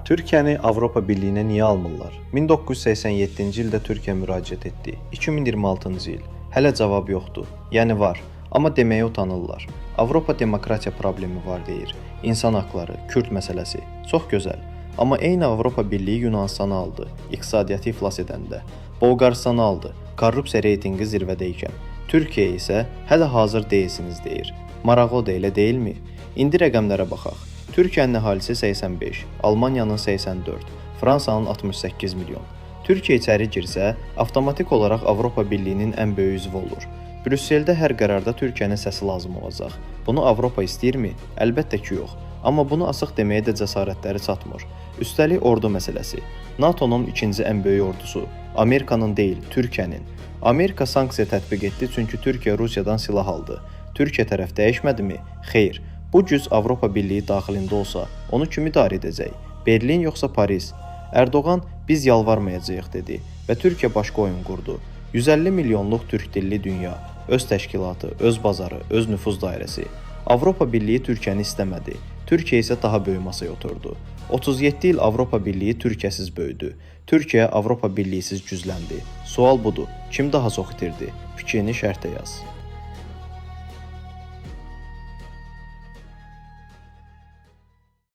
Türkiyəni Avropa Birliyinə niyə almırlar? 1987-ci ildə Türkiyə müraciət etdi. 2026-cı il. Hələ cavab yoxdur. Yəni var. Amma deməyə utanırlar. Avropa demokratiya problemi var deyir. İnsan haqları, Kürd məsələsi. Çox gözəl. Amma eyni Avropa Birliyi Yunanistanı aldı, iqtisadiyyatı iflas edəndə. Bolqaristanı aldı, korrupsiya reytinqi zirvədə ikən. Türkiyə isə hələ hazır deyilsiniz deyir. Maraqlı da elə deyilmi? İndi rəqəmlərə baxaq. Türkiyənin əhalisi 85, Almaniyanın 84, Fransanın 68 milyon. Türkiyə içəri girsə, avtomatik olaraq Avropa Birliyinin ən böyük üzvü olur. Brüsseldə hər qərarda Türkiyənin səsi lazım olacaq. Bunu Avropa istəyirmi? Əlbəttə ki, yox. Amma bunu asıq deməyə də cəsarətləri çatmır. Üstəlik ordu məsələsi. NATO-nun ikinci ən böyük ordusu. Amerikanın deyil, Türkiyənin. Amerika sanksiya tətbiq etdi çünki Türkiyə Rusiyadan silah aldı. Türkiyə tərəf dəyişmədimi? Xeyr. Bu güc Avropa Birliyi daxilində olsa, onu kim idarə edəcək? Berlin yoxsa Paris? Erdoğan biz yalvarmayacağıq dedi və Türkiyə başqa oyun qurdu. 150 milyonluq türk dilli dünya, öz təşkilatı, öz bazarı, öz nüfuz dairəsi. Avropa Birliyi Türkiyəni istəmədi. Türkiyə isə daha böyük masaya oturdu. 37 il Avropa Birliyi Türkiyəsiz böyüdü. Türkiyə Avropa Birliyisiz gücləndi. Sual budur, kim daha çox itirdi? Fikrini şərhdə yaz.